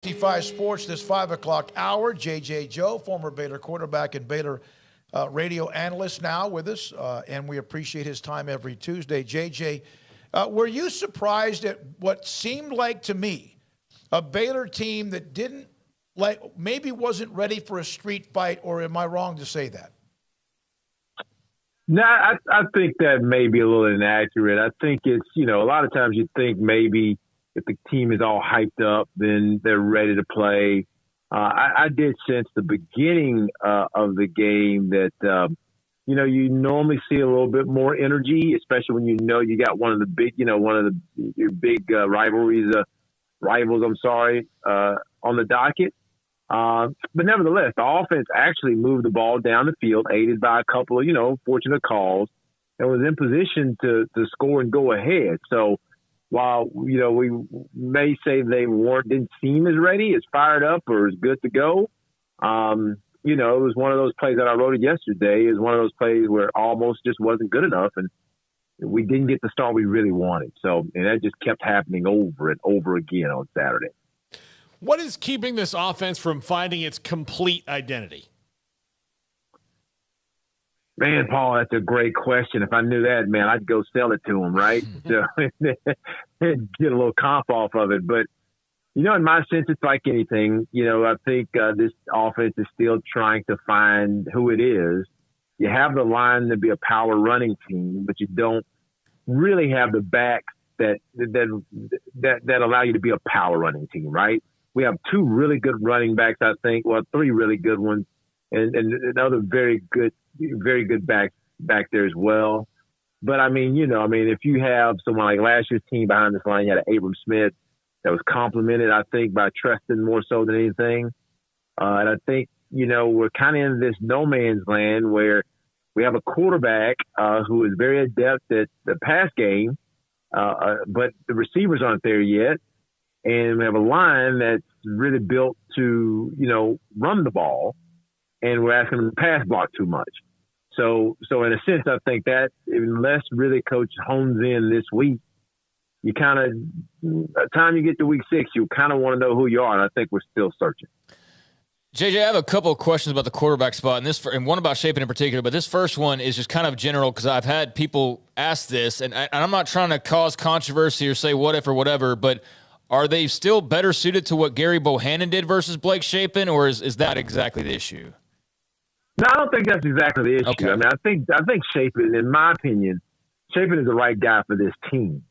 55 Sports, this 5 o'clock hour. J.J. Joe, former Baylor quarterback and Baylor radio analyst, now with us, and we appreciate his time every Tuesday. J.J., were you surprised at what seemed like to me a Baylor team that didn't, like, maybe wasn't ready for a street fight, or am I wrong to say that? No, I think that may be a little inaccurate. I think it's, a lot of times you think maybe if the team is all hyped up, then they're ready to play. I did sense the beginning of the game that, you normally see a little bit more energy, especially when you got one of the big, your big rivals, on the docket. But nevertheless, the offense actually moved the ball down the field, aided by a couple of, fortunate calls, and was in position to score and go ahead. So while, we may say they didn't seem as ready, as fired up, or as good to go, it was one of those plays that I wrote it yesterday. It was one of those plays where it almost just wasn't good enough, and we didn't get the start we really wanted. So, and that just kept happening over and over again on Saturday. What is keeping this offense from finding its complete identity? Man, Paul, that's a great question. If I knew that, man, I'd go sell it to him, right? So, get a little comp off of it. But, in my sense, it's like anything. I think this offense is still trying to find who it is. You have the line to be a power running team, but you don't really have the backs that allow you to be a power running team, right? We have two really good running backs, I think. Well, three really good ones, and another very good back there as well. But if you have someone like last year's team behind this line, you had an Abram Smith that was complimented, I think, by Treston more so than anything. And I think, we're kind of in this no man's land where we have a quarterback who is very adept at the pass game, but the receivers aren't there yet. And we have a line that's really built to, run the ball, and we're asking them to pass block too much. So in a sense, I think that unless really coach hones in this week, you by the time you get to week 6, you kind of want to know who you are. And I think we're still searching. JJ, I have a couple of questions about the quarterback spot, and one about Chapin in particular, but this first one is just kind of general because I've had people ask this, and I'm not trying to cause controversy or say what if or whatever, but are they still better suited to what Gary Bohannon did versus Blake Chapin, or is that exactly the issue? No, I don't think that's exactly the issue. Okay. I think Chapin, in my opinion, Chapin is the right guy for this team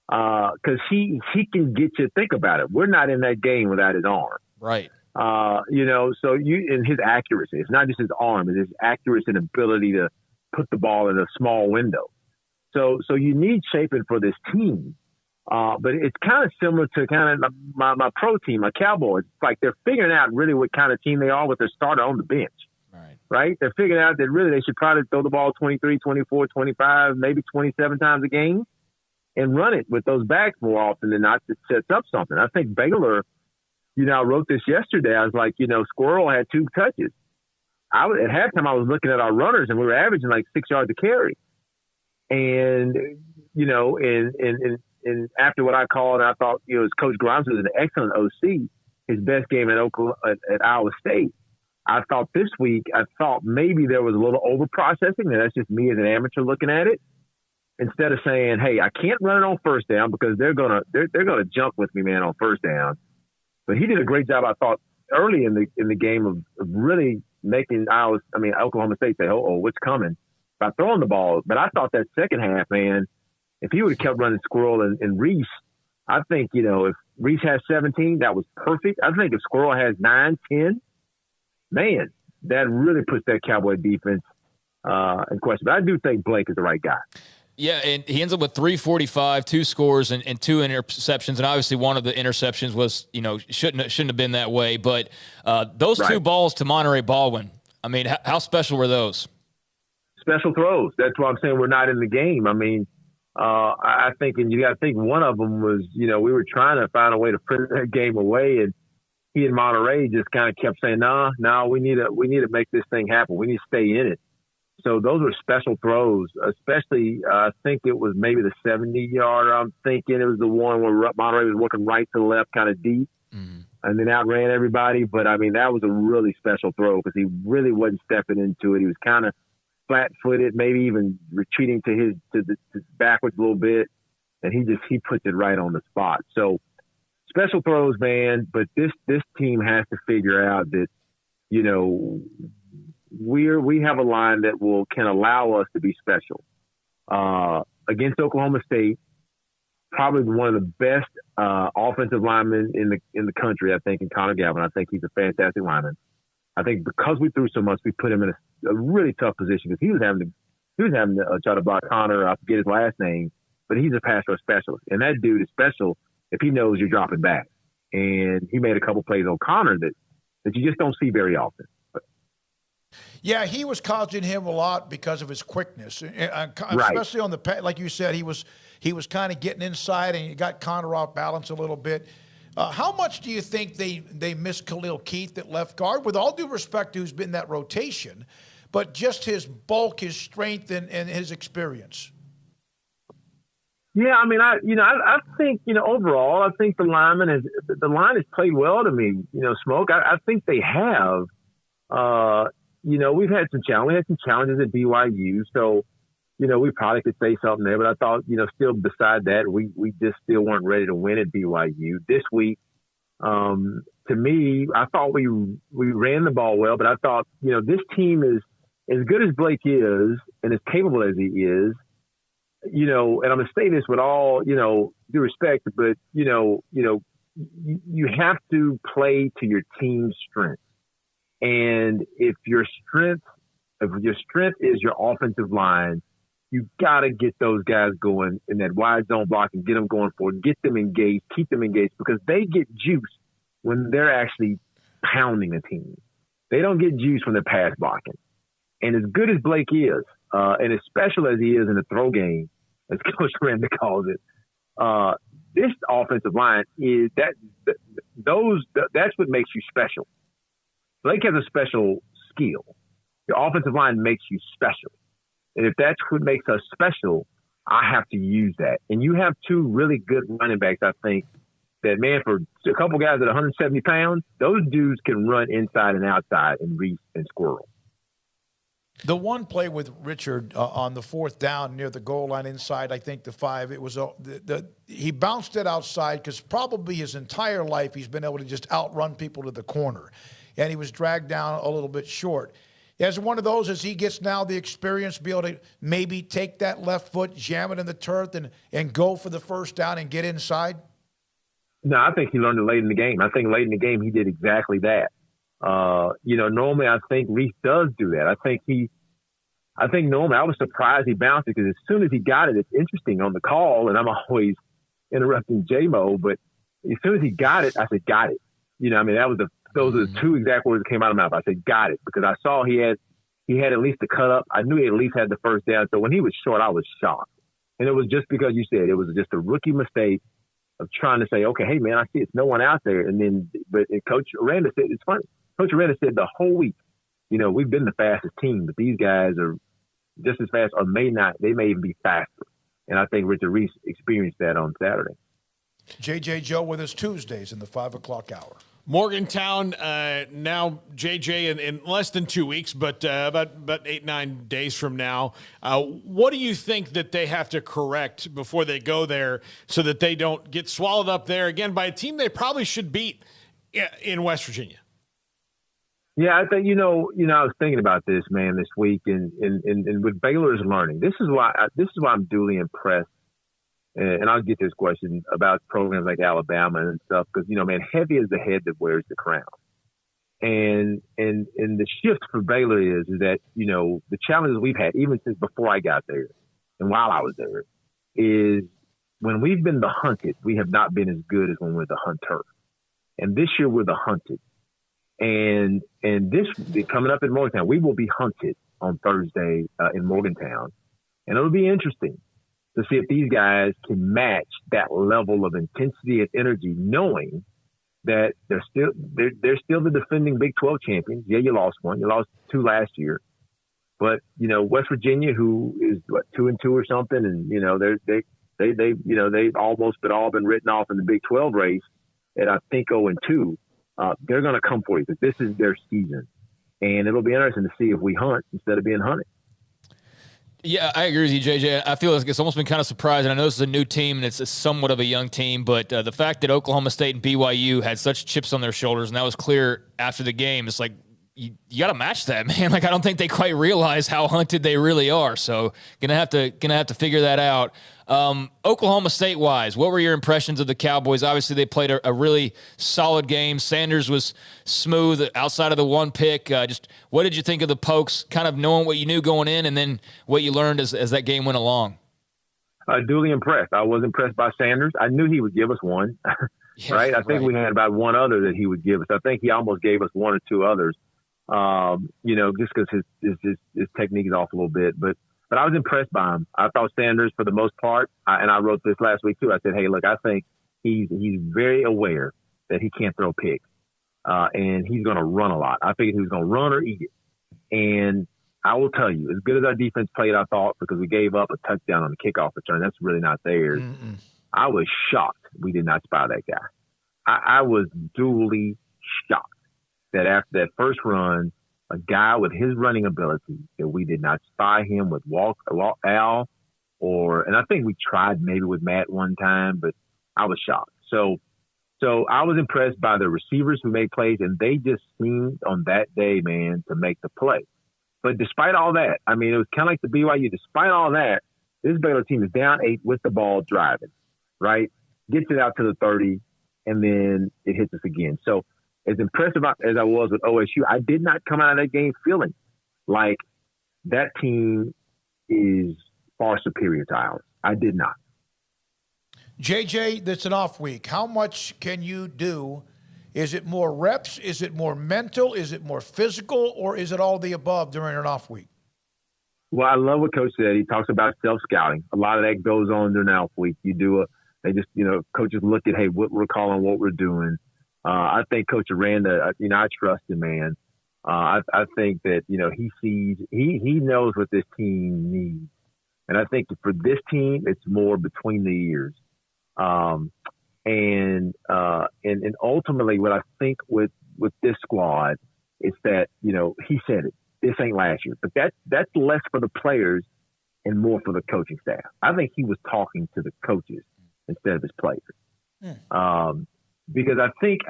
because he can get you to think about it. We're not in that game without his arm. Right. And his accuracy. It's not just his arm, it's his accuracy and ability to put the ball in a small window. So you need Chapin for this team. But it's kind of similar to kind of my pro team, my Cowboys. It's like they're figuring out really what kind of team they are with their starter on the bench. Right? They're figuring out that really they should probably throw the ball 23, 24, 25, maybe 27 times a game and run it with those backs more often than not to set up something. I think Baylor, I wrote this yesterday. I was like, Squirrel had 2 touches. At halftime, I was looking at our runners, and we were averaging like 6 yards a carry. And, and after what I called, I thought, as Coach Grimes was an excellent OC, his best game at Iowa State. I thought this week, maybe there was a little over-processing, and that's just me as an amateur looking at it. Instead of saying, hey, I can't run it on first down because they're gonna jump with me, man, on first down. But he did a great job, I thought, early in the game of really making Oklahoma State say, oh, what's coming by throwing the ball. But I thought that second half, man, if he would have kept running Squirrel and Reese, I think, if Reese has 17, that was perfect. I think if Squirrel has 9, 10, man, that really puts that Cowboy defense in question. But I do think Blake is the right guy. Yeah, and he ends up with 345, 2 scores, and 2 interceptions. And obviously one of the interceptions was, shouldn't have been that way. But those 2 balls to Monterey Baldwin, how special were those? Special throws. That's why I'm saying we're not in the game. I think, and you got to think one of them was, we were trying to find a way to put that game away, and he and Monterey just kind of kept saying, no, we need to make this thing happen. We need to stay in it. So those were special throws, especially I think it was maybe the 70-yarder. I'm thinking it was the one where Monterey was working right to left kind of deep. Mm-hmm. and then outran everybody. But, I mean, that was a really special throw because he really wasn't stepping into it. He was kind of flat-footed, maybe even retreating to backwards a little bit, and he puts it right on the spot. So special throws, man. But this team has to figure out that, you know, we have a line that can allow us to be special. Against Oklahoma State, probably one of the best offensive linemen in the country, I think, in Connor Galvin. I think he's a fantastic lineman. I think because we threw so much, we put him in a really tough position because he was having to try to block Connor. I forget his last name, but he's a pass rush specialist, and that dude is special if he knows you're dropping back. And he made a couple plays on Connor that you just don't see very often. Yeah, he was causing him a lot because of his quickness, especially on the, like you said, he was kind of getting inside and he got Connor off balance a little bit. How much do you think they miss Khalil Keith at left guard? With all due respect to who's been that rotation, but just his bulk, his strength, and his experience. Yeah, I mean, I think, you know, overall, I think the line has played well to me. You know, Smoke. I think they have. You know, we had some challenges at BYU, so, you know, we probably could say something there. But I thought, you know, still beside that, we just still weren't ready to win at BYU this week. To me, I thought we ran the ball well, but I thought, you know, this team is as good as Blake is and as capable as he is. You know, and I'm gonna say this with all, you know, due respect, but you have to play to your team's strength. And if your strength is your offensive line, you got to get those guys going in that wide zone block and get them going forward, get them engaged, keep them engaged, because they get juice when they're actually pounding a team. They don't get juice when they're pass blocking. And as good as Blake is, and as special as he is in the throw game, as Coach Randa calls it, this offensive line is that's what makes you special. Blake has a special skill. Your offensive line makes you special. And if that's what makes us special, I have to use that. And you have two really good running backs, I think, that, man, for a couple guys at 170 pounds, those dudes can run inside and outside in Reese and Squirrel. The one play with Richard on the fourth down near the goal line inside, I think the 5, it was he bounced it outside because probably his entire life he's been able to just outrun people to the corner. And he was dragged down a little bit short. As one of those, as he gets now the experience, be able to maybe take that left foot, jam it in the turf, and go for the first down and get inside? No, I think he learned it late in the game. I think late in the game he did exactly that. You know, normally I think Reese does do that. I think normally I was surprised he bounced it because as soon as he got it, it's interesting on the call, and I'm always interrupting J-Mo, but as soon as he got it, I said, got it. You know, I mean, those are the two exact words that came out of my mouth. I said, got it, because I saw he had at least a cut up. I knew he at least had the first down. So when he was short, I was shocked. And it was just because you said it was just a rookie mistake of trying to say, okay, hey, man, I see it's no one out there. And then, but Coach Aranda said, it's funny. Coach Aranda said the whole week, you know, we've been the fastest team, but these guys are just as fast or they may even be faster. And I think Richard Reese experienced that on Saturday. J.J. Joe with us Tuesdays in the 5 o'clock hour. Morgantown, now JJ in less than 2 weeks, but about 8-9 days from now. What do you think that they have to correct before they go there so that they don't get swallowed up there again by a team they probably should beat in West Virginia? Yeah, I think, you know, I was thinking about this, man, this week, and with Baylor's learning. This is why I'm duly impressed. And I'll get this question about programs like Alabama and stuff, because, you know, man, heavy is the head that wears the crown. And the shift for Baylor is that, you know, the challenges we've had, even since before I got there and while I was there, is when we've been the hunted, we have not been as good as when we're the hunter. And this year we're the hunted. And this coming up in Morgantown, we will be hunted on Thursday in Morgantown. And it'll be interesting to see if these guys can match that level of intensity and energy, knowing that they're still the defending Big 12 champions. Yeah, you lost one. You lost 2 last year. But, you know, West Virginia, who is 2-2 or something, and, you know, they've almost all been written off in the Big 12 race at, I think, 0-2. they're going to come for you because this is their season. And it'll be interesting to see if we hunt instead of being hunted. Yeah, I agree with you, JJ. I feel like it's almost been kind of surprising. I know this is a new team and it's somewhat of a young team, but the fact that Oklahoma State and BYU had such chips on their shoulders, and that was clear after the game, it's like you got to match that, man. Like I don't think they quite realize how hunted they really are. So gonna have to figure that out. Oklahoma State wise, what were your impressions of the Cowboys? Obviously, they played a really solid game. Sanders was smooth outside of the one pick. Just what did you think of the Pokes? Kind of knowing what you knew going in, and then what you learned as that game went along. Duly impressed. I was impressed by Sanders. I knew he would give us one, Yeah, right? I think we had about one other that he would give us. I think he almost gave us one or two others. Just because his technique is off a little bit, but I was impressed by him. I thought Sanders, for the most part, and I wrote this last week too. I said, hey, look, I think he's very aware that he can't throw picks, and he's going to run a lot. I figured he was going to run or eat it. And I will tell you, as good as our defense played, I thought, because we gave up a touchdown on the kickoff return, that's really not theirs. I was shocked we did not spy that guy. I was duly shocked that after that first run, a guy with his running ability, that we did not spy him with Al, and I think we tried maybe with Matt one time, but I was shocked. So I was impressed by the receivers who made plays, and they just seemed on that day, man, to make the play. But despite all that, I mean, it was kind of like the BYU. Despite all that, this Baylor team is down 8 with the ball driving, right? Gets it out to the 30, and then it hits us again. So as impressive as I was with OSU, I did not come out of that game feeling like that team is far superior to ours. I did not. JJ, that's an off week. How much can you do? Is it more reps? Is it more mental? Is it more physical? Or is it all the above during an off week? Well, I love what Coach said. He talks about self-scouting. A lot of that goes on during an off week. Coaches look at, hey, what we're calling, what we're doing. I think Coach Aranda, I trust him, man. I think that, he sees, he knows what this team needs. And I think for this team, it's more between the ears. And ultimately what I think with this squad is that, he said it, this ain't last year, but that's less for the players and more for the coaching staff. I think he was talking to the coaches instead of his players. Because I think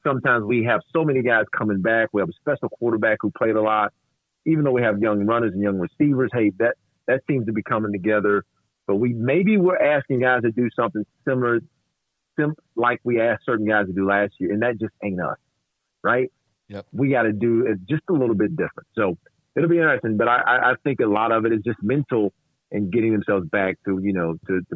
sometimes we have so many guys coming back. We have a special quarterback who played a lot, even though we have young runners and young receivers. Hey, that seems to be coming together. But we're asking guys to do something similar, like we asked certain guys to do last year, and that just ain't us, right? Yep. We got to do it just a little bit different. So it'll be interesting. But I think a lot of it is just mental and getting themselves back to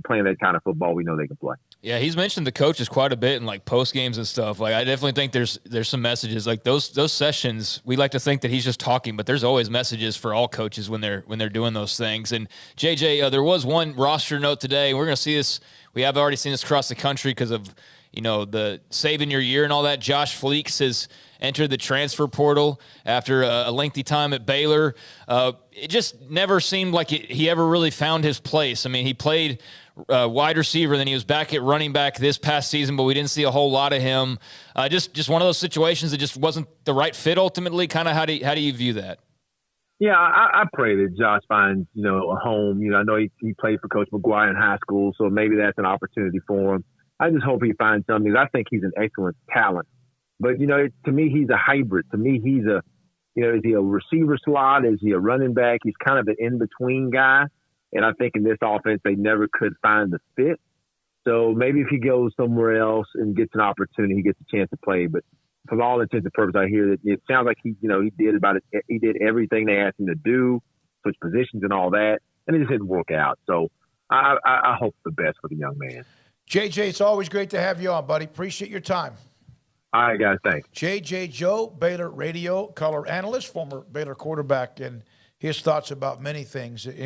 playing that kind of football we know they can play. Yeah, he's mentioned the coaches quite a bit in like post games and stuff. Like I definitely think there's some messages like those sessions. We like to think that he's just talking, but there's always messages for all coaches when they're doing those things. And JJ, there was one roster note today. We're going to see this. We have already seen this across the country because of the saving your year and all that. Josh Fleeks has entered the transfer portal after a lengthy time at Baylor. It just never seemed like he ever really found his place. I mean, he played wide receiver, then he was back at running back this past season, but we didn't see a whole lot of him. Just one of those situations that just wasn't the right fit ultimately. Kind of how do you view that? Yeah, I pray that Josh finds, a home. I know he played for Coach McGuire in high school, so maybe that's an opportunity for him. I just hope he finds something. I think he's an excellent talent. But, to me, he's a hybrid. To me, he's is he a receiver slot? Is he a running back? He's kind of an in-between guy. And I think in this offense, they never could find the fit. So maybe if he goes somewhere else and gets an opportunity, he gets a chance to play. But for all intents and purposes, I hear that it sounds like he did everything they asked him to do, switch positions and all that, and it just didn't work out. So I hope the best for the young man. JJ, it's always great to have you on, buddy. Appreciate your time. All right, guys. Thanks. JJ Joe, Baylor Radio Color Analyst, former Baylor quarterback, and his thoughts about many things.